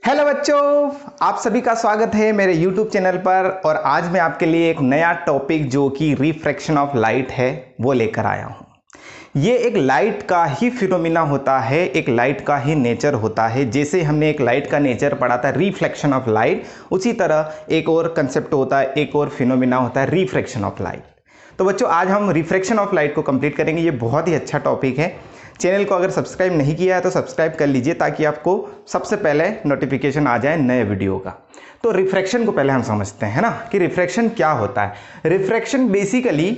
Hello बच्चों, आप सभी का स्वागत है मेरे YouTube चैनल पर। और आज मैं आपके लिए एक नया टॉपिक जो कि रिफ्रैक्शन ऑफ लाइट है वो लेकर आया हूँ। ये एक लाइट का ही फिनोमिना होता है, एक लाइट का ही नेचर होता है। जैसे हमने एक लाइट का नेचर पढ़ा था रिफ्लेक्शन ऑफ लाइट, उसी तरह एक और कंसेप्ट होता है, एक और फिनोमिना होता है रिफ्रैक्शन ऑफ लाइट। तो बच्चों आज हम रिफ्रैक्शन ऑफ लाइट को कंप्लीट करेंगे। ये बहुत ही अच्छा टॉपिक है। चैनल को अगर सब्सक्राइब नहीं किया है तो सब्सक्राइब कर लीजिए ताकि आपको सबसे पहले नोटिफिकेशन आ जाए नए वीडियो का। तो रिफ्रैक्शन को पहले हम समझते हैं ना कि रिफ्रैक्शन क्या होता है। रिफ्रैक्शन बेसिकली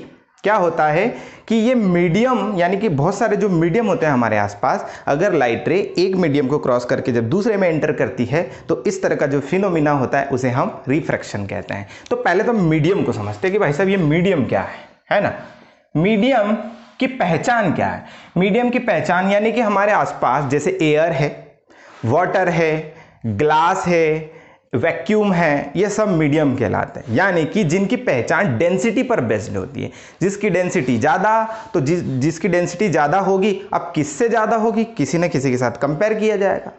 क्या होता है कि ये मीडियम, यानी कि बहुत सारे जो मीडियम होते हैं हमारे आसपास, अगर लाइट रे एक मीडियम को क्रॉस करके जब दूसरे में एंटर करती है तो इस तरह का जो फिनोमिना होता है उसे हम रिफ्रैक्शन कहते हैं। तो पहले तो मीडियम को समझते हैं कि भाई साहब ये मीडियम क्या है ना। मीडियम की पहचान क्या है? मीडियम की पहचान यानी कि हमारे आसपास जैसे एयर है, वाटर है, ग्लास है, वैक्यूम है, ये सब मीडियम कहलाते हैं। यानी कि जिनकी पहचान डेंसिटी पर बेस्ड होती है। जिसकी डेंसिटी ज़्यादा, तो जिसकी डेंसिटी ज़्यादा होगी, अब किससे ज़्यादा होगी? किसी न किसी के साथ कंपेयर किया जाएगा।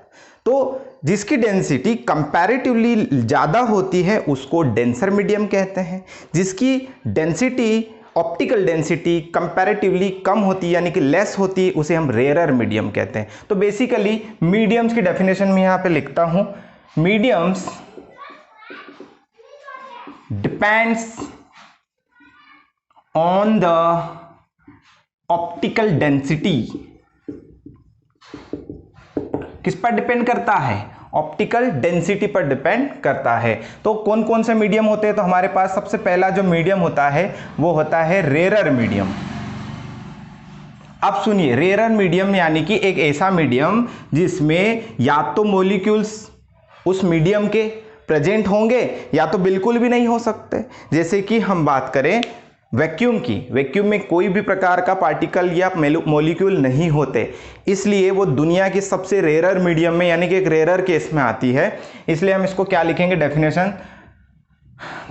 तो जिसकी डेंसिटी कंपैरेटिवली ज़्यादा होती है उसको डेंसर मीडियम कहते हैं। जिसकी डेंसिटी, ऑप्टिकल डेंसिटी कंपैरेटिवली कम होती है यानी कि लेस होती है, उसे हम रेयरर मीडियम कहते हैं। तो बेसिकली मीडियम्स की डेफिनेशन में यहां पे लिखता हूं, mediums depends on the optical density. किस पर डिपेंड करता है? ऑप्टिकल डेंसिटी पर डिपेंड करता है। तो कौन कौन से मीडियम होते हैं? तो हमारे पास सबसे पहला जो मीडियम होता है वो होता है रेयरर मीडियम। अब सुनिए, रेयरर मीडियम यानी कि एक ऐसा मीडियम जिसमें या तो मॉलिक्यूल्स उस मीडियम के प्रेजेंट होंगे या तो बिल्कुल भी नहीं हो सकते। जैसे कि हम बात करें वैक्यूम की, वैक्यूम में कोई भी प्रकार का पार्टिकल या मॉलिक्यूल नहीं होते, इसलिए वो दुनिया की सबसे रेयरर मीडियम में यानी कि एक रेयरर केस में आती है। इसलिए हम इसको क्या लिखेंगे definition?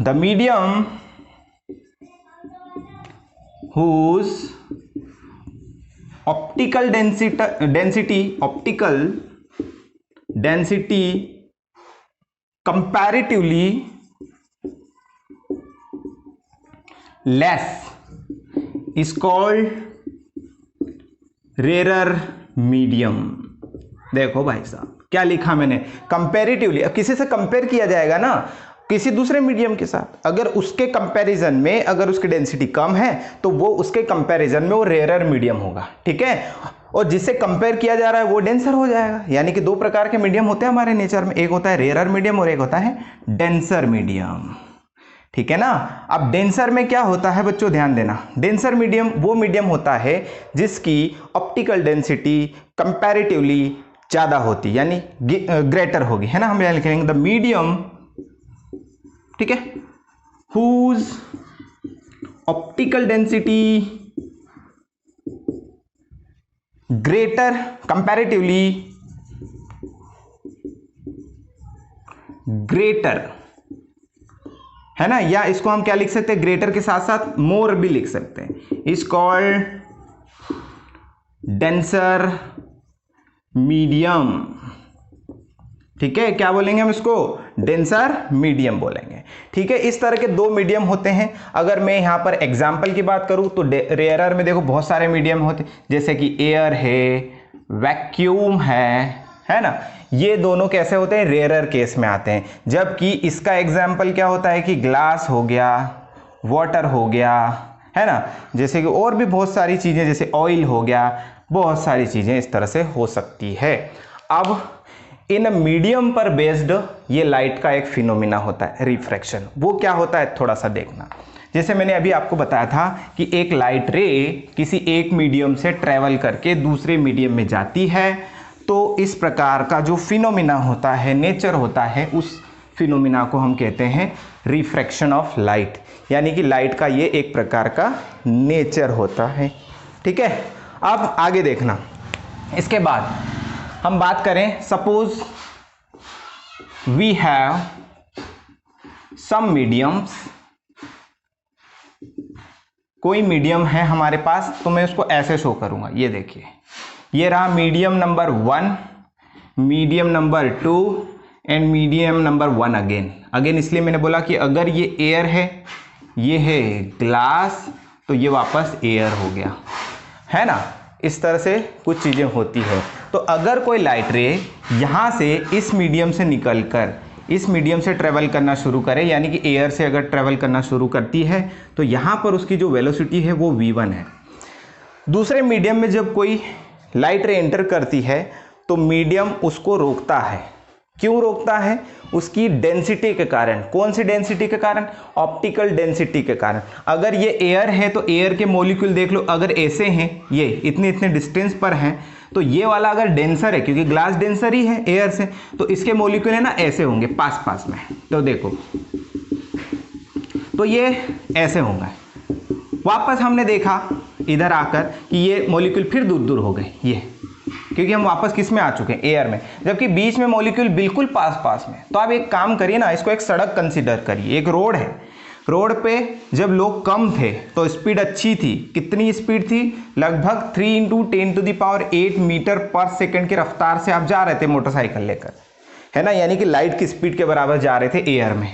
The medium whose optical density comparatively less is called rarer medium. देखो भाई साहब क्या लिखा मैंने, कंपैरेटिवली। अब किसी से कंपेयर किया जाएगा ना, किसी दूसरे मीडियम के साथ, अगर उसके कंपैरिजन में अगर उसकी डेंसिटी कम है तो वो उसके कंपैरिजन में वो रेयरर मीडियम होगा, ठीक है। और जिससे कंपेयर किया जा रहा है वो डेंसर हो जाएगा। यानी कि दो प्रकार के मीडियम होते हैं हमारे नेचर में, एक होता है रेयरर मीडियम और एक होता है डेंसर मीडियम, ठीक है ना। अब डेंसर में क्या होता है बच्चों, ध्यान देना। डेंसर मीडियम वो मीडियम होता है जिसकी ऑप्टिकल डेंसिटी कंपैरेटिवली ज्यादा होती यानी ग्रेटर होगी, है ना। हम यहां लिखेंगे द मीडियम, ठीक है, whose optical density greater comparatively greater, है ना। या इसको हम क्या लिख सकते हैं, ग्रेटर के साथ साथ मोर भी लिख सकते हैं। इज कॉल्ड डेंसर मीडियम, ठीक है। क्या बोलेंगे हम इसको? डेंसर मीडियम बोलेंगे, ठीक है। इस तरह के दो मीडियम होते हैं। अगर मैं यहां पर एग्जाम्पल की बात करूं तो रेयरर में देखो बहुत सारे मीडियम होते हैं, जैसे कि एयर है, वैक्यूम है ना। ये दोनों कैसे होते हैं? रेयरर केस में आते हैं। जबकि इसका एग्जाम्पल क्या होता है कि ग्लास हो गया, वाटर हो गया, है ना। जैसे कि और भी बहुत सारी चीजें, जैसे ऑयल हो गया, बहुत सारी चीजें इस तरह से हो सकती है। अब इन मीडियम पर बेस्ड ये लाइट का एक फिनोमिना होता है रिफ्रैक्शन। वो क्या होता है थोड़ा सा देखना। जैसे मैंने अभी आपको बताया था कि एक लाइट रे किसी एक मीडियम से ट्रेवल करके दूसरे मीडियम में जाती है, तो इस प्रकार का जो फिनोमिना होता है, नेचर होता है, उस फिनोमिना को हम कहते हैं रिफ्रैक्शन ऑफ लाइट। यानी कि लाइट का ये एक प्रकार का नेचर होता है, ठीक है। अब आगे देखना, इसके बाद हम बात करें, suppose we have some mediums, कोई मीडियम है हमारे पास, तो मैं उसको ऐसे शो करूंगा। ये देखिए, ये रहा medium number 1, medium number 2 and medium number 1 again इसलिए मैंने बोला कि अगर ये एयर है, ये है ग्लास, तो ये वापस एयर हो गया, है ना। इस तरह से कुछ चीज़ें होती है। तो अगर कोई लाइट रे यहाँ से इस मीडियम से निकलकर इस मीडियम से ट्रेवल करना शुरू करे, यानी कि एयर से अगर ट्रेवल करना शुरू करती है, तो यहाँ पर उसकी जो वेलोसिटी है वो v1 है। दूसरे मीडियम में जब कोई लाइट रे एंटर करती है तो मीडियम उसको रोकता है। क्यों रोकता है? उसकी डेंसिटी के कारण। कौन सी डेंसिटी के कारण? ऑप्टिकल डेंसिटी के कारण। अगर ये एयर है तो एयर के मॉलिक्यूल देख लो, अगर ऐसे हैं, ये इतने इतने डिस्टेंस पर हैं, तो ये वाला अगर डेंसर है, क्योंकि ग्लास डेंसर ही है एयर से, तो इसके मॉलिक्यूल है ना ऐसे होंगे पास पास में। तो देखो, तो ये ऐसे होंगे। वापस हमने देखा इधर आकर कि ये मॉलिक्यूल फिर दूर दूर हो गए, ये क्योंकि हम वापस किस में आ चुके हैं? एयर में, जबकि बीच में मॉलिक्यूल बिल्कुल पास पास में। तो आप एक काम करिए ना, इसको एक सड़क कंसीडर करिए, एक रोड है। रोड पे जब लोग कम थे तो स्पीड अच्छी थी। कितनी स्पीड थी? लगभग 3 × 10⁸ मीटर पर सेकंड की रफ्तार से आप जा रहे थे मोटरसाइकिल लेकर, है ना, यानी कि लाइट की स्पीड के बराबर जा रहे थे एयर में।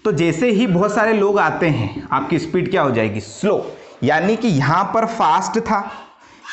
तो जैसे ही बहुत सारे लोग आते हैं, आपकी स्पीड क्या हो जाएगी? स्लो। यानी कि यहाँ पर फास्ट था,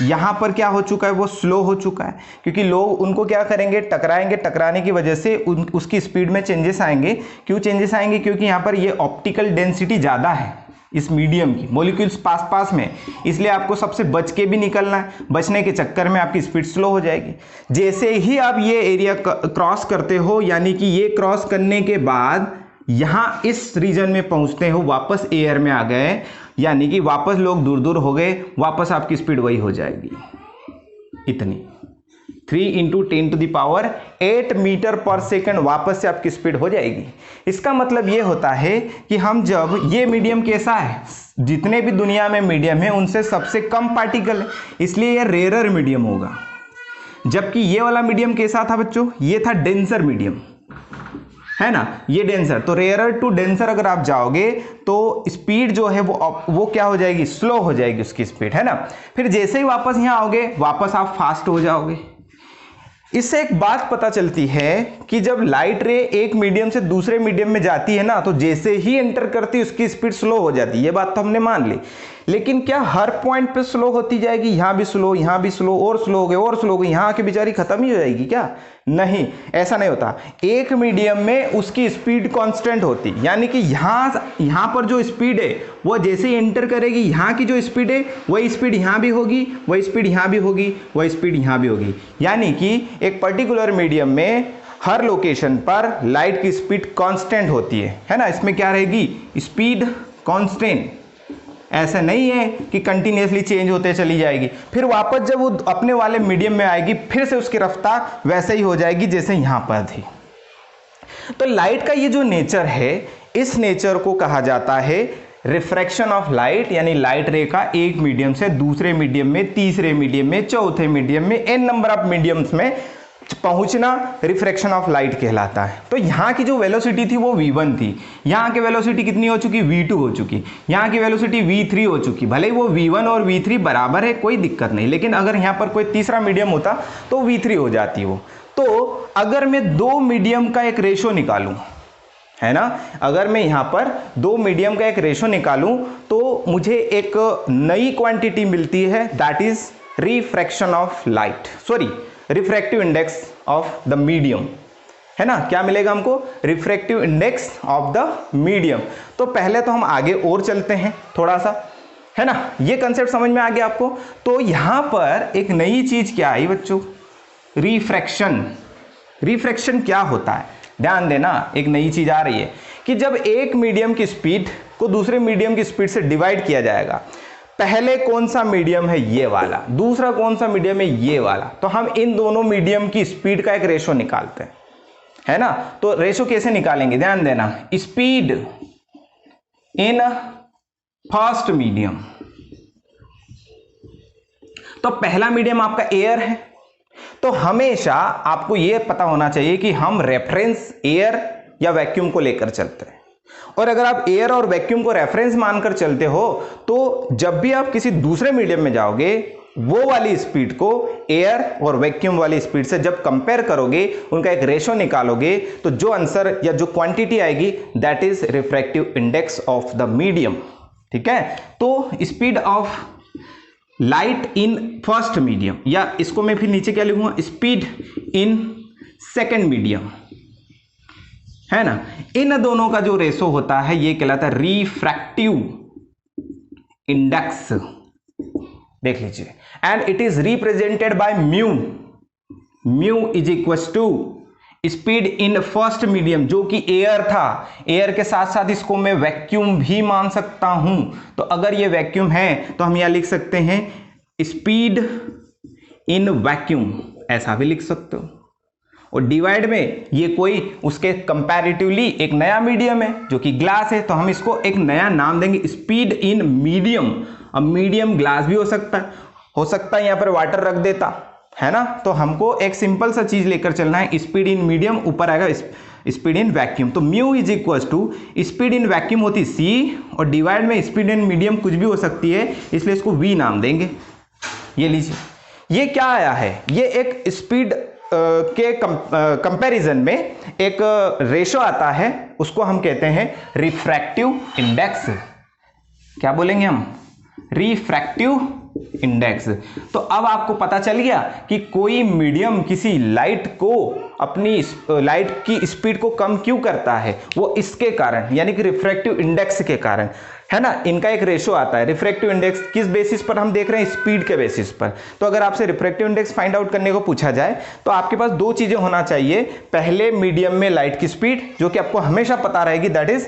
यहाँ पर क्या हो चुका है? वो स्लो हो चुका है, क्योंकि लोग उनको क्या करेंगे? टकराएंगे। टकराने की वजह से उसकी स्पीड में चेंजेस आएंगे। क्यों चेंजेस आएंगे? क्योंकि यहाँ पर ये ऑप्टिकल डेंसिटी ज़्यादा है इस मीडियम की, मॉलिक्यूल्स पास पास में, इसलिए आपको सबसे बच के भी निकलना है। बचने के चक्कर में आपकी स्पीड स्लो हो जाएगी। जैसे ही आप ये एरिया क्रॉस करते हो, यानी कि ये क्रॉस करने के बाद यहाँ इस रीजन में पहुँचते हो, वापस एयर में आ गए, यानी कि वापस लोग दूर दूर हो गए, वापस आपकी स्पीड वही हो जाएगी, इतनी 3 × 10⁸ मीटर पर सेकंड वापस से आपकी स्पीड हो जाएगी। इसका मतलब ये होता है कि हम जब ये मीडियम कैसा है, जितने भी दुनिया में मीडियम है उनसे सबसे कम पार्टिकल है, इसलिए ये रेयर मीडियम होगा। जबकि ये वाला मीडियम कैसा था बच्चों? ये था डेंसर मीडियम, है ना, ये डेंसर। तो रेयर टू डेंसर अगर आप जाओगे तो स्पीड जो है वो क्या हो जाएगी? स्लो हो जाएगी उसकी स्पीड, है ना। फिर जैसे ही वापस यहाँ आओगे, वापस आप फास्ट हो जाओगे। इससे एक बात पता चलती है कि जब लाइट रे एक मीडियम से दूसरे मीडियम में जाती है ना, तो जैसे ही एंटर करती है उसकी स्पीड स्लो हो जाती है। ये बात तो हमने मान ली, लेकिन क्या हर पॉइंट पे स्लो होती जाएगी? यहाँ भी स्लो, यहाँ भी स्लो, और स्लो हो गई, और स्लो हो गई, यहाँ आके बेचारी खत्म ही हो जाएगी क्या? नहीं, ऐसा नहीं होता। एक मीडियम में उसकी स्पीड कांस्टेंट होती, यानी कि यहाँ पर जो स्पीड है वो जैसे ही एंटर करेगी, यहाँ की जो स्पीड है वही स्पीड यहाँ भी होगी, वही स्पीड यहाँ भी होगी, वही स्पीड यहाँ भी होगी। यानी कि एक पर्टिकुलर मीडियम में हर लोकेशन पर लाइट की स्पीड कांस्टेंट होती है ना। इसमें क्या रहेगी? Speed constant. ऐसा नहीं है कि कंटिन्यूसली चेंज होते चली जाएगी, फिर वापस जब वो अपने वाले मीडियम में आएगी फिर से उसकी रफ्तार वैसे ही हो जाएगी जैसे यहाँ पर थी। तो लाइट का ये जो नेचर है, इस नेचर को कहा जाता है रिफ्रैक्शन ऑफ लाइट, यानी लाइट रे का एक मीडियम से दूसरे मीडियम में, तीसरे मीडियम में, चौथे मीडियम में, एन नंबर ऑफ मीडियम्स में पहुंचना रिफ्रैक्शन ऑफ लाइट कहलाता है। तो यहाँ की जो वेलोसिटी थी वो v1 थी, यहाँ की वेलोसिटी कितनी हो चुकी? v2 हो चुकी, यहाँ की वेलोसिटी v3 हो चुकी। भले ही वो v1 और v3 बराबर है, कोई दिक्कत नहीं, लेकिन अगर यहाँ पर कोई तीसरा मीडियम होता तो v3 हो जाती वो। तो अगर मैं दो मीडियम का एक रेशो निकालूं, है ना, अगर मैं यहाँ पर दो मीडियम का एक रेशो निकालूं तो मुझे एक नई क्वांटिटी मिलती है, that is refraction of light, sorry refractive index of the medium, है ना। क्या मिलेगा हमको? Refractive index of the medium. तो पहले तो हम आगे और चलते हैं थोड़ा सा, है ना, ये कंसेप्ट समझ में आ गया आपको। तो यहां पर एक नई चीज क्या आई बच्चों? रिफ्रैक्शन। रिफ्रैक्शन क्या होता है? ध्यान देना, एक नई चीज आ रही है कि जब एक मीडियम की स्पीड को दूसरे मीडियम की स्पीड से डिवाइड किया जाएगा, पहले कौन सा मीडियम है? ये वाला। दूसरा कौन सा मीडियम है? ये वाला। तो हम इन दोनों मीडियम की स्पीड का एक रेशो निकालते हैं, है ना। तो रेशो कैसे निकालेंगे? ध्यान देना, स्पीड इन फर्स्ट मीडियम। तो पहला मीडियम आपका एयर है, तो हमेशा आपको यह पता होना चाहिए कि हम रेफरेंस एयर या वैक्यूम को लेकर चलते हैं। और अगर आप एयर और वैक्यूम को रेफरेंस मानकर चलते हो तो जब भी आप किसी दूसरे मीडियम में जाओगे वो वाली स्पीड को एयर और वैक्यूम वाली स्पीड से जब कंपेयर करोगे, उनका एक रेशो निकालोगे, तो जो आंसर या जो क्वांटिटी आएगी that is refractive index of the medium. ठीक है, तो speed of light in first medium, या इसको मैं फिर नीचे क्या लिखूंगा, स्पीड इन सेकेंड मीडियम, है ना। इन दोनों का जो रेशो होता है ये कहलाता है रिफ्रैक्टिव इंडेक्स, देख लीजिए। And it is represented by mu, mu is equal to speed in first medium, जो कि एयर था। एयर के साथ साथ इसको मैं वैक्यूम भी मान सकता हूं, तो अगर ये वैक्यूम है तो हम यहां लिख सकते हैं स्पीड इन वैक्यूम, ऐसा भी लिख सकते हो। और डिवाइड में ये कोई उसके कंपैरेटिवली एक नया मीडियम है जो कि ग्लास है, तो हम इसको एक नया नाम देंगे, स्पीड इन मीडियम। अब मीडियम ग्लास भी हो सकता है यहां पर वाटर रख देता, है ना। तो हमको एक सिंपल सा चीज लेकर चलना है, स्पीड इन मीडियम, ऊपर आएगा स्पीड इन वैक्यूम। तो mu is equal to speed in vacuum होती सी, और डिवाइड में स्पीड इन मीडियम कुछ भी हो सकती है, इसलिए इसको वी नाम देंगे। ये लीजिए, ये क्या आया है, ये एक स्पीड के कंपैरिजन में एक रेशो आता है, उसको हम कहते हैं रिफ्रैक्टिव इंडेक्स। क्या बोलेंगे हम, रिफ्रैक्टिव इंडेक्स। तो अब आपको पता चल गया कि कोई मीडियम किसी लाइट को, अपनी लाइट की स्पीड को कम क्यों करता है, वो इसके कारण, यानी कि रिफ्रैक्टिव इंडेक्स के कारण, है ना। इनका एक रेशो आता है। रिफ्रैक्टिव इंडेक्स किस बेसिस पर हम देख रहे हैं, स्पीड के बेसिस पर। तो अगर आपसे रिफ्रैक्टिव इंडेक्स फाइंड आउट करने को पूछा जाए तो आपके पास दो चीजें होना चाहिए। पहले मीडियम में लाइट की स्पीड, जो कि आपको हमेशा पता रहेगी, दैट इज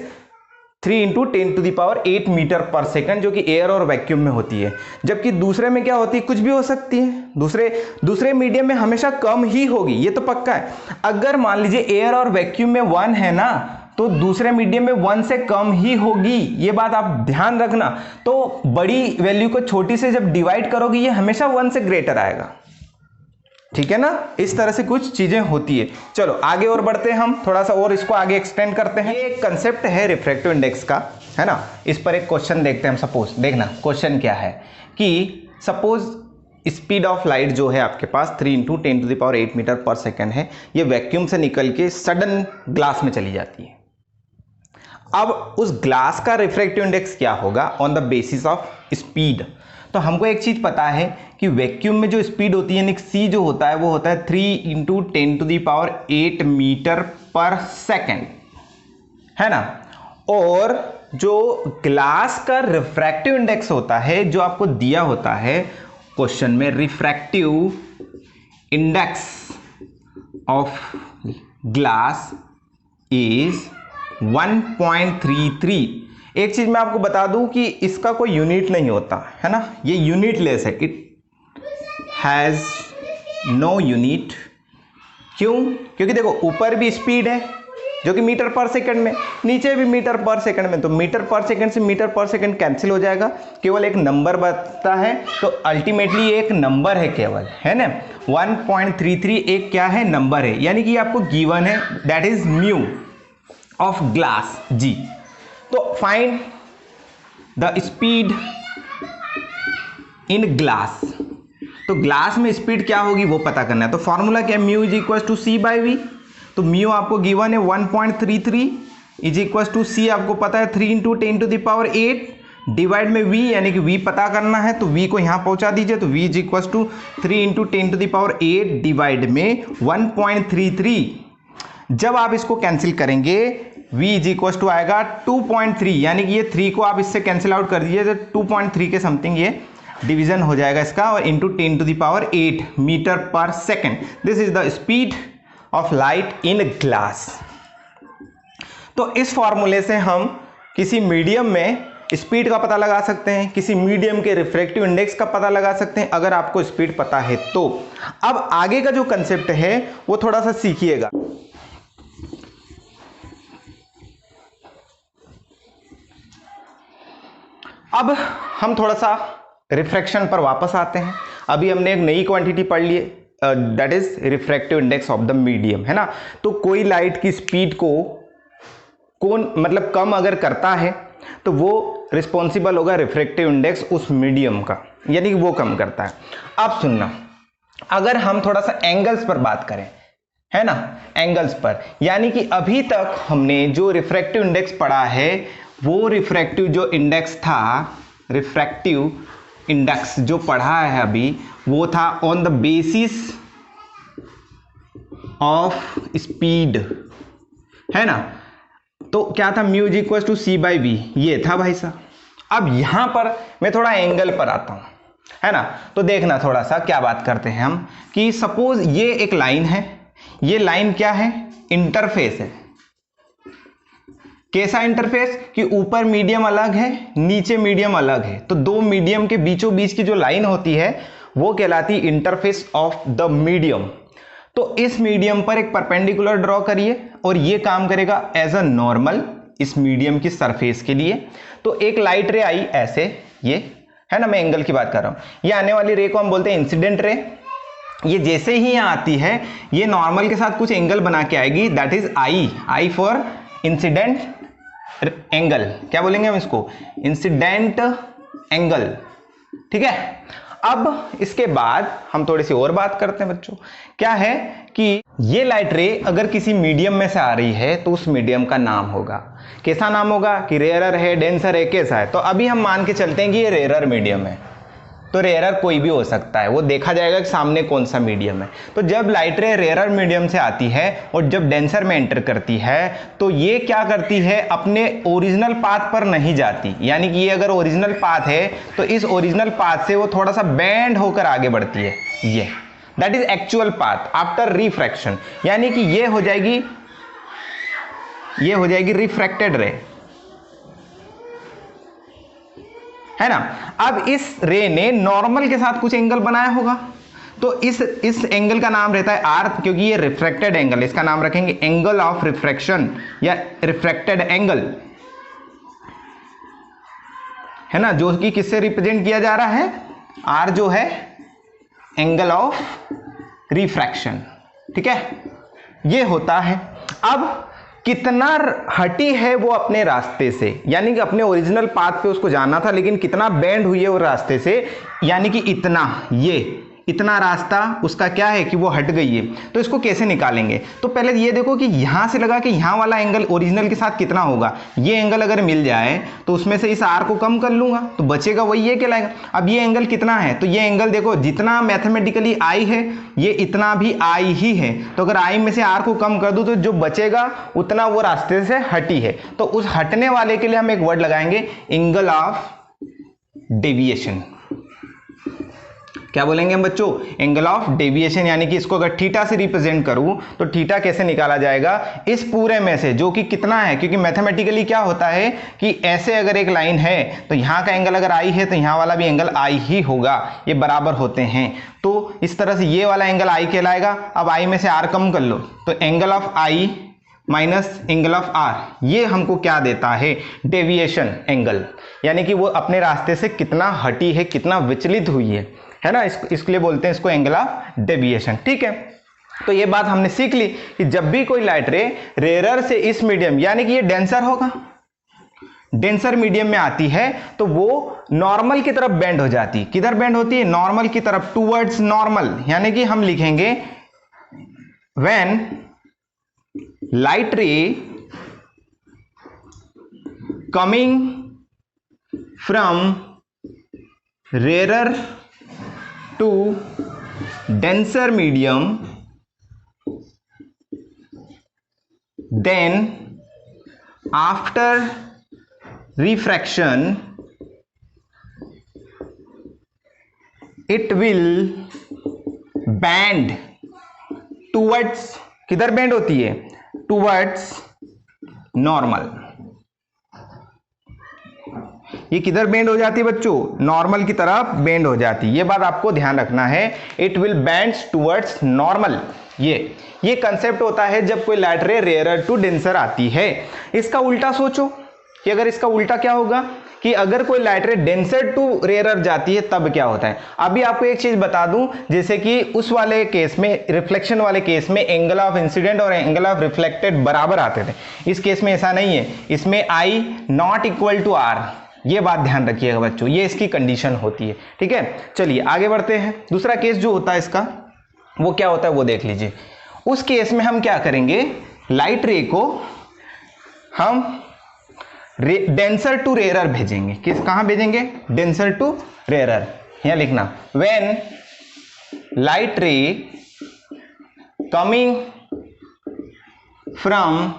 3 × 10⁸ मीटर पर सेकंड, जो कि एयर और वैक्यूम में होती है। जबकि दूसरे में क्या होती है, कुछ भी हो सकती है, दूसरे मीडियम में हमेशा कम ही होगी, ये तो पक्का है। अगर मान लीजिए एयर और वैक्यूम में 1 है ना, तो दूसरे मीडियम में 1 से कम ही होगी, ये बात आप ध्यान रखना। तो बड़ी वैल्यू को छोटी से जब डिवाइड करोगे, ये हमेशा 1 से ग्रेटर आएगा, ठीक है ना। इस तरह से कुछ चीजें होती है। चलो आगे और बढ़ते हैं, हम थोड़ा सा और इसको आगे एक्सटेंड करते हैं। ये एक कंसेप्ट है रिफ्रैक्टिव इंडेक्स का, है ना। इस पर एक क्वेश्चन देखते हैं हम। सपोज देखना क्वेश्चन क्या है कि सपोज स्पीड ऑफ लाइट जो है आपके पास 3 × 10⁸ मीटर पर सेकंड है, ये वैक्यूम से निकल के सडन ग्लास में चली जाती है। अब उस ग्लास का रिफ्रैक्टिव इंडेक्स क्या होगा on the basis of speed. तो हमको एक चीज पता है कि वैक्यूम में जो स्पीड होती है, यानी सी जो होता है, वो होता है 3 × 10⁸ मीटर पर सेकंड, है ना। और जो ग्लास का रिफ्रैक्टिव इंडेक्स होता है, जो आपको दिया होता है क्वेश्चन में, refractive index of glass is 1.33। एक चीज मैं आपको बता दूं कि इसका कोई यूनिट नहीं होता, है ना। ये यूनिटलेस है, इट हैज नो यूनिट। क्यों? क्योंकि देखो ऊपर भी स्पीड है जो कि मीटर पर सेकंड में, नीचे भी मीटर पर सेकंड में, तो मीटर पर सेकंड से मीटर पर सेकंड कैंसिल हो जाएगा, केवल एक नंबर बचता है। तो अल्टीमेटली एक नंबर है केवल, है ना। 1.33 एक क्या है, नंबर है, यानी कि आपको गिवन है, that is mu of glass g. तो find the speed in glass. तो ग्लास में स्पीड क्या होगी वो पता करना है। तो फॉर्मूला क्या है, mu is equal to c by v. तो म्यू आपको गिवन है 1.33 इज इक्वल टू सी, आपको पता है 3 × 10⁸ डिवाइड में वी, यानी कि वी पता करना है, तो वी को यहां पहुंचा दीजिए। तो v is equal to 3 × 10⁸ divide में 1.33। जब आप इसको कैंसिल करेंगे, v इज इक्वल टू आएगा 2.3, यानी कि ये 3 को आप इससे कैंसिल आउट कर दीजिए, तो 2.3 के समथिंग ये डिवीजन हो जाएगा इसका, और इंटू 10⁸ मीटर पर second. This is the speed of light in glass. तो इस फॉर्मूले से हम किसी मीडियम में स्पीड का पता लगा सकते हैं, किसी मीडियम के रिफ्रैक्टिव इंडेक्स का पता लगा सकते हैं, अगर आपको स्पीड पता है तो। अब आगे का जो कंसेप्ट है वो थोड़ा सा सीखिएगा। अब हम थोड़ा सा रिफ्रैक्शन पर वापस आते हैं। अभी हमने एक नई क्वांटिटी पढ़ ली है, that is refractive index of the medium, है ना। तो कोई लाइट की स्पीड को कौन मतलब कम अगर करता है, तो वो रिस्पॉन्सिबल होगा रिफ्रैक्टिव इंडेक्स उस मीडियम का, यानी कि वो कम करता है। अब सुनना, अगर हम थोड़ा सा एंगल्स पर बात करें, है ना, एंगल्स पर, यानी कि अभी तक हमने जो रिफ्रैक्टिव इंडेक्स पढ़ा है वो रिफ्रैक्टिव जो इंडेक्स था, रिफ्रैक्टिव इंडेक्स जो पढ़ा है अभी, वो था on the basis of speed, है ना। तो क्या था, mu equal to c by v, ये था भाई साहब। अब यहां पर मैं थोड़ा एंगल पर आता हूं, है ना। तो देखना थोड़ा सा क्या बात करते हैं हम, कि सपोज ये एक लाइन है, ये लाइन क्या है, इंटरफेस है। कैसा इंटरफेस, कि ऊपर मीडियम अलग है, नीचे मीडियम अलग है, तो दो मीडियम के बीचों बीच की जो लाइन होती है वो कहलाती है इंटरफेस ऑफ द मीडियम। तो इस मीडियम पर एक परपेंडिकुलर ड्रॉ करिए और ये काम करेगा एज अ नॉर्मल इस मीडियम की सरफेस के लिए। तो एक लाइट रे आई ऐसे, ये है ना, मैं एंगल की बात कर रहा हूं, ये आने वाली रे को हम बोलते हैं इंसिडेंट रे। ये जैसे ही यहां आती है ये नॉर्मल के साथ कुछ एंगल बना के आएगी, that is I for incident angle, क्या बोलेंगे हम इसको, इंसिडेंट एंगल, ठीक है। अब इसके बाद हम थोड़ी सी और बात करते हैं बच्चों, क्या है कि ये लाइट रे अगर किसी मीडियम में से आ रही है तो उस मीडियम का नाम होगा, कैसा नाम होगा, कि रेयरर है, डेंसर है, कैसा है। तो अभी हम मान के चलते हैं कि ये रेयरर मीडियम है, तो रेयरर कोई भी हो सकता है, वो देखा जाएगा कि सामने कौन सा मीडियम है। तो जब लाइट रे रेयरर मीडियम से आती है और जब डेंसर में एंटर करती है तो ये क्या करती है, अपने ओरिजिनल पाथ पर नहीं जाती, यानी कि ये अगर ओरिजिनल पाथ है तो इस ओरिजिनल पाथ से वो थोड़ा सा बेंड होकर आगे बढ़ती है, ये that is actual path after refraction, यानी कि ये हो जाएगी रिफ्रैक्टेड रे, है ना। अब इस रे ने नॉर्मल के साथ कुछ एंगल बनाया होगा, तो इस एंगल का नाम रहता है आर, क्योंकि ये रिफ्रैक्टेड एंगल, इसका नाम रखेंगे एंगल ऑफ रिफ्रैक्शन या रिफ्रैक्टेड एंगल, है ना, जो कि किससे रिप्रेजेंट किया जा रहा है, आर जो है एंगल ऑफ रिफ्रैक्शन, ठीक है, ये होता है। अब कितना हटी है वो अपने रास्ते से, यानी कि अपने ओरिजिनल पाथ पे उसको जाना था, लेकिन कितना बेंड हुई है वो रास्ते से, यानी कि इतना रास्ता उसका क्या है कि वो हट गई है। तो इसको कैसे निकालेंगे, तो पहले ये देखो कि यहां से लगा कि यहां वाला एंगल ओरिजिनल के साथ कितना होगा, ये एंगल अगर मिल जाए तो उसमें से इस आर को कम कर लूंगा तो बचेगा वही, ये कहलाएगा। अब ये एंगल कितना है, तो ये एंगल देखो जितना मैथमेटिकली आई है ये इतना भी आई ही है, तो अगर आई में से आर को कम कर दूं तो जो बचेगा उतना वो रास्ते से हटी है। तो उस हटने वाले के लिए हम एक वर्ड लगाएंगे, एंगल ऑफ डेविएशन। क्या बोलेंगे हम बच्चों, एंगल ऑफ डेविएशन, यानी कि इसको अगर थीटा से रिप्रेजेंट करूं तो थीटा कैसे निकाला जाएगा, इस पूरे में से जो कि कितना है, क्योंकि मैथमेटिकली क्या होता है कि ऐसे अगर एक लाइन है तो यहां का एंगल अगर आई है तो यहां वाला भी एंगल आई ही होगा, ये बराबर होते हैं। तो इस तरह से ये वाला एंगल आई कहलाएगा। अब आई में से आर कम कर लो तो angle of i minus angle of r, ये हमको क्या देता है, डेविएशन एंगल, यानी कि वो अपने रास्ते से कितना हटी है, कितना विचलित हुई है ना, इसके लिए बोलते हैं इसको एंगल ऑफ डेविएशन, ठीक है। तो ये बात हमने सीख ली कि जब भी कोई लाइट रे रेयरर से इस मीडियम, यानी कि ये डेंसर होगा, डेंसर मीडियम में आती है तो वो नॉर्मल की तरफ बेंड हो जाती, किधर बेंड होती है, नॉर्मल की तरफ, टूवर्ड्स नॉर्मल, यानी कि हम लिखेंगे when light ray coming from rarer to denser medium, then after refraction it will bend towards, किधर बेंड होती है, towards normal। ये किधर बेंड हो जाती है बच्चों, नॉर्मल की तरफ बेंड हो जाती है, ये बात आपको ध्यान रखना है, it will bends towards normal. ये कंसेप्ट होता है जब कोई लाइट रे रेयरर टू डेंसर आती है। इसका उल्टा सोचो कि अगर इसका उल्टा क्या होगा, कि अगर कोई लाइट रे डेंसर टू रेयरर जाती है तब क्या होता है। अभी आपको एक चीज बता दूं, जैसे कि उस वाले केस में, रिफ्लेक्शन वाले केस में एंगल ऑफ इंसिडेंट और एंगल ऑफ रिफ्लेक्टेड बराबर आते थे, इस केस में ऐसा नहीं है, इसमें आई नॉट इक्वल टू आर, ये बात ध्यान रखिएगा बच्चों, ये इसकी कंडीशन होती है। ठीक है, चलिए आगे बढ़ते हैं। दूसरा केस जो होता है इसका वो क्या होता है वो देख लीजिए। उस केस में हम क्या करेंगे, लाइट रे को हम डेंसर टू रेयरर भेजेंगे। कहां भेजेंगे, डेंसर टू रेयरर। यहां लिखना, when light ray coming from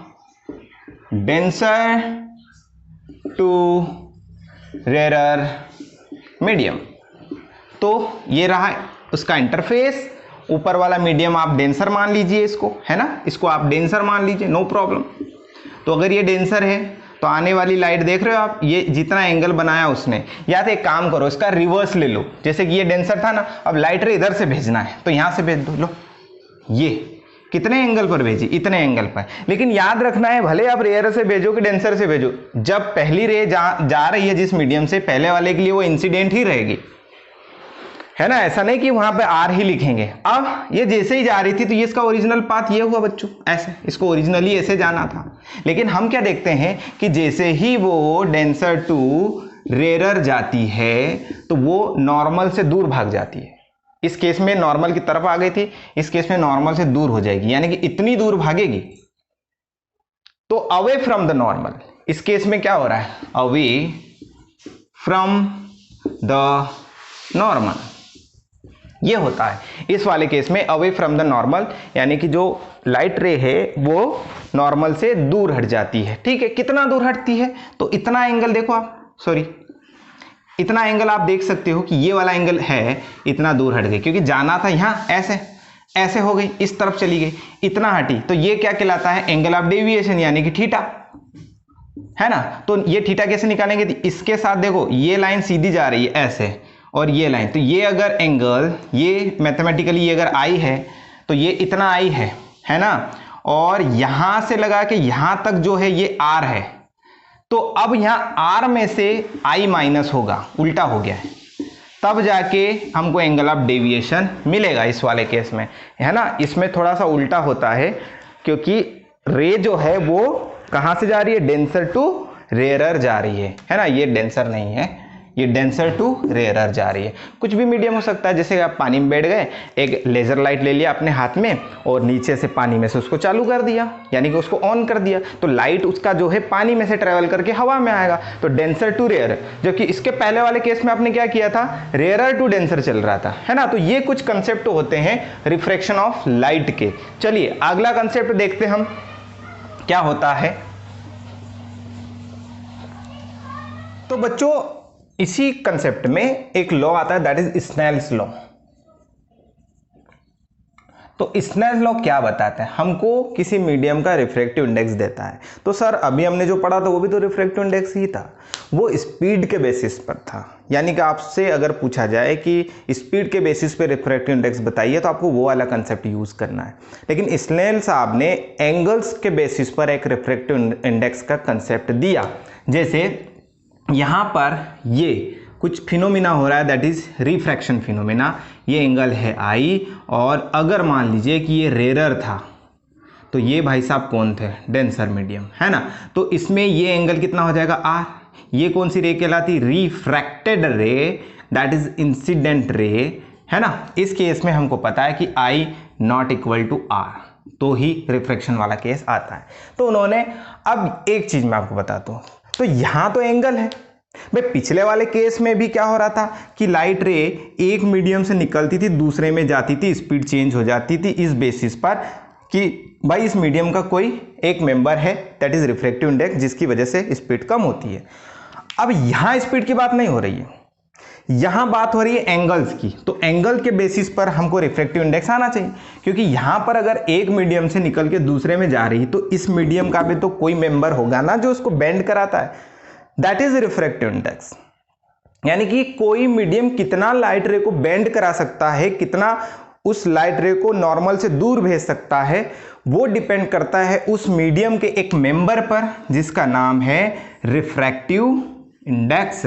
denser to rarer medium. तो ये रहा उसका इंटरफेस, ऊपर वाला मीडियम आप डेंसर मान लीजिए इसको, है ना, इसको आप डेंसर मान लीजिए, नो प्रॉब्लम। तो अगर ये डेंसर है तो आने वाली लाइट देख रहे हो आप, ये जितना एंगल बनाया उसने, या तो एक काम करो इसका रिवर्स ले लो, जैसे कि ये डेंसर था ना, अब लाइट रे इधर से भेजना है तो यहां से भेज दो। लो, ये कितने एंगल पर भेजी, इतने एंगल पर। लेकिन याद रखना है, भले आप रेयर से भेजो कि डेंसर से भेजो, जब पहली रे जा रही है जिस मीडियम से, पहले वाले के लिए वो इंसिडेंट ही रहेगी, है ना। ऐसा नहीं कि वहां पे आर ही लिखेंगे। अब ये जैसे ही जा रही थी तो ये इसका ओरिजिनल पाथ ये हुआ बच्चों, ऐसे इसको ओरिजिनली ऐसे जाना था। लेकिन हम क्या देखते हैं कि जैसे ही वो डेंसर टू रेयरर जाती है तो वो नॉर्मल से दूर भाग जाती है। इस केस में नॉर्मल की तरफ आ गई थी, इस केस में नॉर्मल से दूर हो जाएगी, यानी कि इतनी दूर भागेगी तो अवे फ्रॉम द नॉर्मल। इस केस में क्या हो रहा है, अवे फ्रॉम द नॉर्मल, ये होता है इस वाले केस में अवे फ्रॉम द नॉर्मल, यानी कि जो लाइट रे है वो नॉर्मल से दूर हट जाती है। ठीक है, कितना दूर हटती है, तो इतना एंगल देखो आप, सॉरी इतना एंगल आप देख सकते हो कि ये वाला एंगल है, इतना दूर हट गई, क्योंकि जाना था यहां, ऐसे ऐसे हो गई, इस तरफ चली गई, इतना हटी, तो ये क्या कहलाता है, एंगल ऑफ डेविएशन, यानी कि थीटा, है ना। तो ये थीटा कैसे निकालेंगे, इसके साथ देखो ये लाइन सीधी जा रही है ऐसे, और ये लाइन, तो ये अगर एंगल, ये मैथमेटिकली ये अगर आई है तो ये इतना आई है ना, और यहां से लगा के यहां तक जो है ये आर है, तो अब यहां आर में से आई माइनस होगा, उल्टा हो गया है, तब जाके हमको एंगल ऑफ डेविएशन मिलेगा इस वाले केस में, है ना। इसमें थोड़ा सा उल्टा होता है क्योंकि रे जो है वो कहां से जा रही है, डेंसर टू रेयरर जा रही है ना। ये डेंसर नहीं है, ये डेंसर टू रेयरर जा रही है। कुछ भी मीडियम हो सकता है, जैसे आप पानी में बैठ गए, एक लेजर लाइट ले लिया अपने हाथ में और नीचे से पानी में से उसको चालू कर दिया, यानी कि उसको ऑन कर दिया, तो लाइट उसका जो है पानी में से ट्रेवल करके हवा में आएगा, तो डेंसर टू रेयर। जबकि इसके पहले वाले केस में आपने क्या किया था, रेयरर टू डेंसर चल रहा था, है ना। तो ये कुछ कंसेप्ट होते हैं रिफ्रैक्शन ऑफ लाइट के। चलिए अगला कंसेप्ट देखते हम क्या होता है। तो बच्चों इसी कंसेप्ट में एक लॉ आता है, दैट इज स्नेल्स लॉ। तो स्नेल्स लॉ क्या बताता है, हमको किसी मीडियम का रिफ्रैक्टिव इंडेक्स देता है। तो सर अभी हमने जो पढ़ा था वो भी तो रिफ्रैक्टिव इंडेक्स ही था, वो स्पीड के बेसिस पर था। यानी कि आपसे अगर पूछा जाए कि स्पीड के बेसिस पे रिफ्रैक्टिव इंडेक्स बताइए तो आपको वो वाला कंसेप्ट यूज करना है। लेकिन स्नेल साहब ने एंगल्स के बेसिस पर एक रिफ्रैक्टिव इंडेक्स का कंसेप्ट दिया। जैसे यहाँ पर ये कुछ फिनोमिना हो रहा है, दैट इज रिफ्रैक्शन फिनोमिना। ये एंगल है आई, और अगर मान लीजिए कि ये रेयरर था तो ये भाई साहब कौन थे, डेंसर मीडियम, है ना। तो इसमें ये एंगल कितना हो जाएगा, आर। ये कौन सी रे कहलाती, रिफ्रैक्टेड रे, दैट इज इंसिडेंट रे, है ना। इस केस में हमको पता है कि आई नॉट इक्वल टू आर, तो ही रिफ्रैक्शन वाला केस आता है। तो उन्होंने, अब एक चीज मैं आपको बताता हूँ, तो यहां तो एंगल है भाई। पिछले वाले केस में भी क्या हो रहा था कि लाइट रे एक मीडियम से निकलती थी दूसरे में जाती थी, स्पीड चेंज हो जाती थी इस बेसिस पर कि भाई इस मीडियम का कोई एक मेंबर है, दैट इज रिफ्रैक्टिव इंडेक्स, जिसकी वजह से स्पीड कम होती है। अब यहां स्पीड की बात नहीं हो रही है, यहां बात हो रही है एंगल्स की। तो एंगल के बेसिस पर हमको रिफ्रैक्टिव इंडेक्स आना चाहिए, क्योंकि यहां पर अगर एक मीडियम से निकल के दूसरे में जा रही तो इस मीडियम का भी तो कोई मेंबर होगा ना जो उसको बेंड कराता है, दैट इज रिफ्रैक्टिव इंडेक्स। यानी कि कोई मीडियम कितना लाइट रे को बेंड करा सकता है, कितना उस लाइट रे को नॉर्मल से दूर भेज सकता है, वो डिपेंड करता है उस मीडियम के एक मेंबर पर जिसका नाम है रिफ्रैक्टिव इंडेक्स।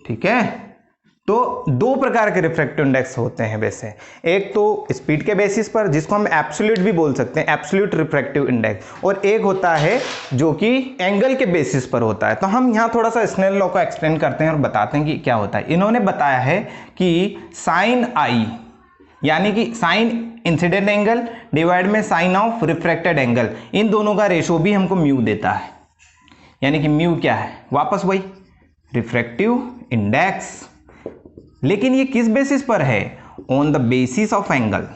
ठीक है, तो दो प्रकार के रिफ्रैक्टिव इंडेक्स होते हैं वैसे, एक तो स्पीड के बेसिस पर जिसको हम एब्सोल्यूट भी बोल सकते हैं, एब्सोल्यूट रिफ्रैक्टिव इंडेक्स, और एक होता है जो कि एंगल के बेसिस पर होता है। तो हम यहाँ थोड़ा सा स्नेल लॉ को एक्सप्लेन करते हैं और बताते हैं कि क्या होता है। इन्होंने बताया है कि साइन आई यानी कि साइन इंसिडेंट एंगल डिवाइड में साइन ऑफ रिफ्रैक्टेड एंगल, इन दोनों का रेशो भी हमको म्यू देता है। यानी कि म्यू क्या है, वापस वही रिफ्रैक्टिव इंडेक्स, लेकिन ये किस बेसिस पर है, on the basis of angle.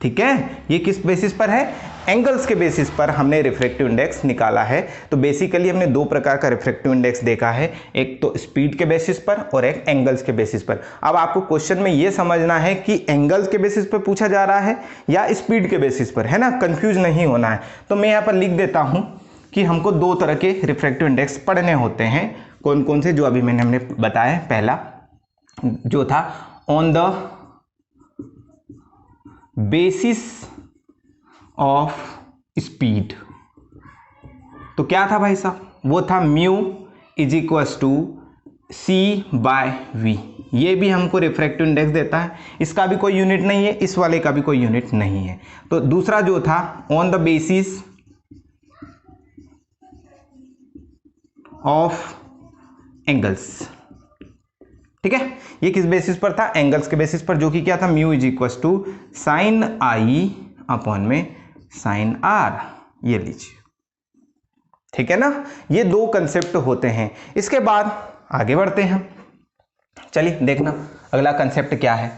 ठीक है, ये किस बेसिस पर है, एंगल्स के बेसिस पर हमने रिफ्रैक्टिव इंडेक्स निकाला है। तो बेसिकली हमने दो प्रकार का रिफ्रैक्टिव इंडेक्स देखा है, एक तो स्पीड के बेसिस पर और एक एंगल्स के बेसिस पर। अब आपको क्वेश्चन में ये समझना है कि एंगल्स के बेसिस पर पूछा जा रहा है या स्पीड के बेसिस पर, है ना, कंफ्यूज नहीं होना है। तो मैं यहाँ पर लिख देता हूँ कि हमको दो तरह के रिफ्रैक्टिव इंडेक्स पढ़ने होते हैं। कौन कौन से, जो अभी हमने बताया, पहला जो था on the basis of speed, तो क्या था भाई साहब, वो था mu is equals to c by v. ये भी हमको रिफ्रैक्टिव इंडेक्स देता है, इसका भी कोई यूनिट नहीं है, इस वाले का भी कोई यूनिट नहीं है। तो दूसरा जो था on the basis of angles, ठीक है, ये किस बेसिस पर था, एंगल्स के बेसिस पर, जो कि क्या था, mu is equals to sine i upon में साइन आर, ये लीजिए। ठीक है ना, ये दो कंसेप्ट होते हैं। इसके बाद आगे बढ़ते हैं, चलिए देखना अगला कंसेप्ट क्या है।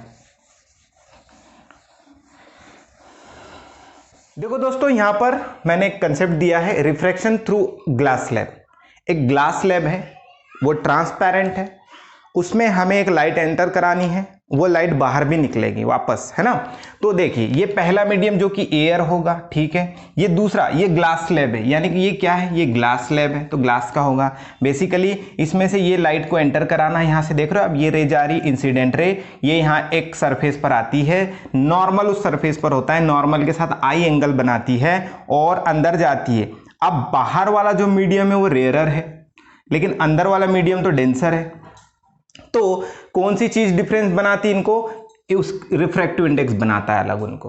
देखो दोस्तों, यहां पर मैंने एक कंसेप्ट दिया है, रिफ्रैक्शन थ्रू ग्लास स्लैब। एक ग्लास स्लैब है, वो ट्रांसपेरेंट है, उसमें हमें एक लाइट एंटर करानी है, वो लाइट बाहर भी निकलेगी वापस, है ना। तो देखिए, ये पहला मीडियम जो कि एयर होगा, ठीक है, ये दूसरा, ये ग्लास स्लैब है, यानी कि ये क्या है, ये ग्लास स्लैब है, तो ग्लास का होगा। बेसिकली इसमें से ये लाइट को एंटर कराना है, यहाँ से देख रहे हो, अब ये रे जा रही, इंसिडेंट रे, ये यहाँ एक सरफेस पर आती है, नॉर्मल उस सरफेस पर होता है, नॉर्मल के साथ आई एंगल बनाती है और अंदर जाती है। अब बाहर वाला जो मीडियम है वो रेयरर है, लेकिन अंदर वाला मीडियम तो डेंसर है। तो कौन सी चीज डिफरेंस बनाती है इनको, उस रिफ्रैक्टिव इंडेक्स बनाता है अलग उनको,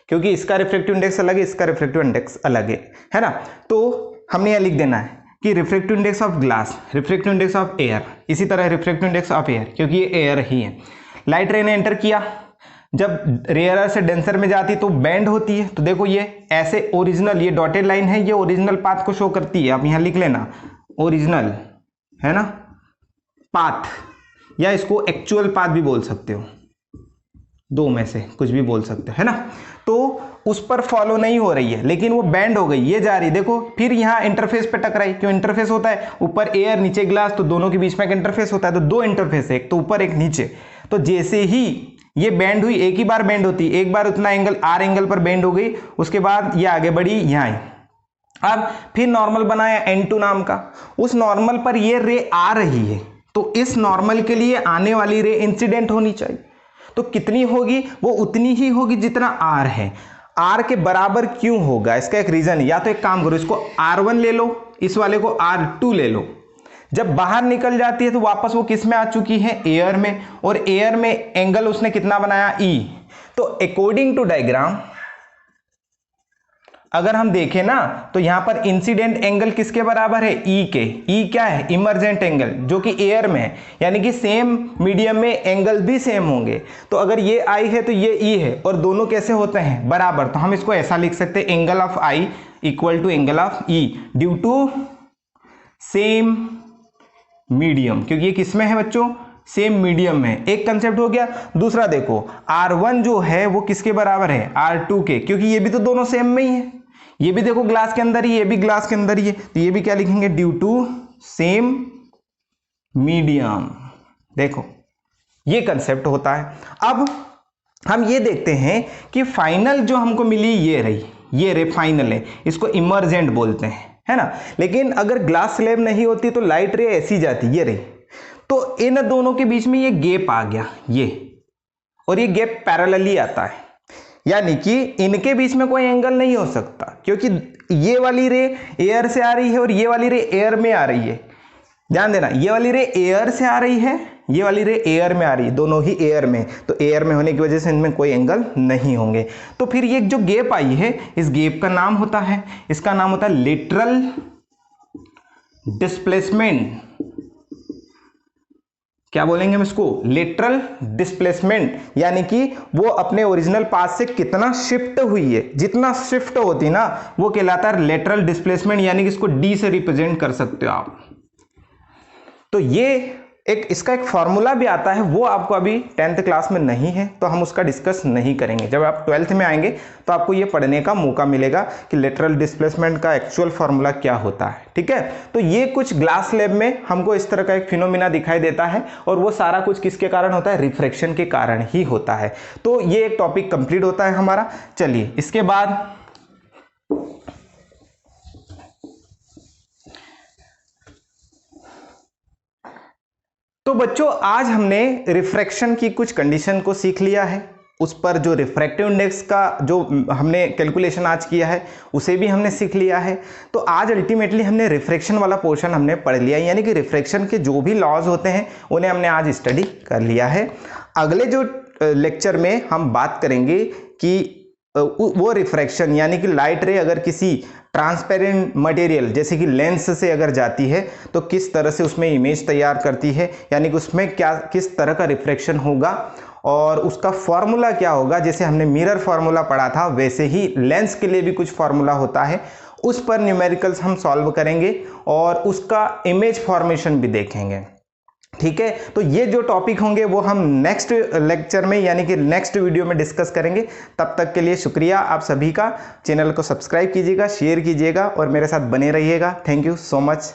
क्योंकि इसका रिफ्रैक्टिव इंडेक्स अलग है, इसका रिफ्रैक्टिव इंडेक्स अलग है ना। तो हमने यह लिख देना है कि refractive index of glass, refractive index of air, इसी तरह रिफ्रैक्टिव इंडेक्स ऑफ एयर, क्योंकि ये एयर ही है। लाइट रे ने एंटर किया, जब रेयरर से डेंसर में जाती है तो बैंड होती है। तो देखो ये ऐसे ओरिजिनल, ये डॉटेड लाइन है, ये ओरिजिनल पाथ को शो करती है, आप यहां लिख लेना ओरिजिनल, है ना, पाथ, या इसको एक्चुअल पाथ भी बोल सकते हो, दो में से कुछ भी बोल सकते हो, है ना। तो उस पर फॉलो नहीं हो रही है, लेकिन वो बैंड हो गई, ये जा रही, देखो फिर यहाँ इंटरफेस पे टकराई, क्यों इंटरफेस होता है, ऊपर एयर नीचे ग्लास, तो दोनों के बीच में एक इंटरफेस होता है, तो दो इंटरफेस है, एक तो ऊपर एक नीचे। तो जैसे ही ये बैंड हुई, एक ही बार बैंड होती, एक बार उतना एंगल आर एंगल पर बैंड हो गई, उसके बाद ये आगे बढ़ी, यहाँ आई, अब फिर नॉर्मल बनाया N2 नाम का, उस नॉर्मल पर ये रे आ रही है, तो इस नॉर्मल के लिए आने वाली रे इंसिडेंट होनी चाहिए। तो कितनी होगी, वो उतनी ही होगी जितना आर है। आर के बराबर क्यों होगा, इसका एक रीजन है, या तो एक काम करो, इसको R1 ले लो, इस वाले को R2 ले लो। जब बाहर निकल जाती है तो वापस वो किस में आ चुकी है, एयर में, और एयर में एंगल उसने कितना बनाया, E। तो अकॉर्डिंग टू डायग्राम अगर हम देखें ना, तो यहां पर इंसिडेंट एंगल किसके बराबर है, ई के। ई क्या है, इमर्जेंट एंगल, जो कि एयर में है, यानी कि सेम मीडियम में एंगल भी सेम होंगे। तो अगर ये आई है तो ये ई है, और दोनों कैसे होते हैं, बराबर। तो हम इसको ऐसा लिख सकते हैं, angle of i equal to angle of e due to same medium, क्योंकि ये किसमें है बच्चों, सेम मीडियम में। एक कंसेप्ट हो गया। दूसरा देखो, R1 जो है वो किसके बराबर है, R2 के, क्योंकि ये भी तो दोनों सेम में ही है, ये भी देखो ग्लास के अंदर ही, ये भी ग्लास के अंदर ही है, तो ये भी क्या लिखेंगे, ड्यू टू सेम मीडियम। देखो ये कंसेप्ट होता है। अब हम ये देखते हैं कि फाइनल जो हमको मिली ये रही, ये रे फाइनल है, इसको इमर्जेंट बोलते हैं, है ना। लेकिन अगर ग्लास स्लैब नहीं होती तो लाइट रे ऐसी जाती, ये रे, तो इन दोनों के बीच में ये गैप आ गया, ये, और ये गैप पैरेलली आता है, यानी कि इनके बीच में कोई एंगल नहीं हो सकता, क्योंकि ये वाली रे एयर से आ रही है और ये वाली रे एयर में आ रही है। ध्यान देना, ये वाली रे एयर से आ रही है, ये वाली रे एयर में आ रही है, दोनों ही एयर में, तो एयर में होने की वजह से इनमें कोई एंगल नहीं होंगे। तो फिर ये जो गैप आई है, इस गैप का नाम होता है, इसका नाम होता है लेटरल डिस्प्लेसमेंट। क्या बोलेंगे हम इसको? लेटरल डिस्प्लेसमेंट, यानी कि वो अपने ओरिजिनल पाथ से कितना शिफ्ट हुई है, जितना शिफ्ट होती ना वो कहलाता है लेटरल डिस्प्लेसमेंट, यानी कि इसको डी से रिप्रेजेंट कर सकते हो आप। तो ये इसका एक फॉर्मूला भी आता है, वो आपको अभी 10th क्लास में नहीं है, तो हम उसका डिस्कस नहीं करेंगे। जब आप 12th में आएंगे तो आपको ये पढ़ने का मौका मिलेगा कि लेटरल डिस्प्लेसमेंट का एक्चुअल फॉर्मूला क्या होता है। ठीक है, तो ये कुछ ग्लास स्लैब में हमको इस तरह का एक फिनोमिना दिखाई देता है, और वो सारा कुछ किसके कारण होता है? रिफ्रैक्शन के कारण ही होता है। तो ये एक टॉपिक कंप्लीट होता है हमारा। चलिए, इसके बाद तो बच्चों आज हमने रिफ्रैक्शन की कुछ कंडीशन को सीख लिया है, उस पर जो रिफ्रैक्टिव इंडेक्स का जो हमने कैलकुलेशन आज किया है उसे भी हमने सीख लिया है। तो आज अल्टीमेटली हमने रिफ्रैक्शन वाला पोर्शन हमने पढ़ लिया, यानी कि रिफ्रैक्शन के जो भी लॉज होते हैं उन्हें हमने आज स्टडी कर लिया है। अगले जो लेक्चर में हम बात करेंगे कि वो रिफ्रैक्शन, यानी कि लाइट रे अगर किसी ट्रांसपेरेंट मटेरियल जैसे कि लेंस से अगर जाती है तो किस तरह से उसमें इमेज तैयार करती है, यानी कि उसमें क्या किस तरह का रिफ्रैक्शन होगा और उसका फॉर्मूला क्या होगा। जैसे हमने मिरर फॉर्मूला पढ़ा था, वैसे ही लेंस के लिए भी कुछ फॉर्मूला होता है, उस पर न्यूमेरिकल्स हम सॉल्व करेंगे और उसका इमेज फॉर्मेशन भी देखेंगे। ठीक है, तो ये जो टॉपिक होंगे वो हम नेक्स्ट लेक्चर में यानी कि नेक्स्ट वीडियो में डिस्कस करेंगे। तब तक के लिए शुक्रिया आप सभी का। चैनल को सब्सक्राइब कीजिएगा, शेयर कीजिएगा और मेरे साथ बने रहिएगा। Thank you so much.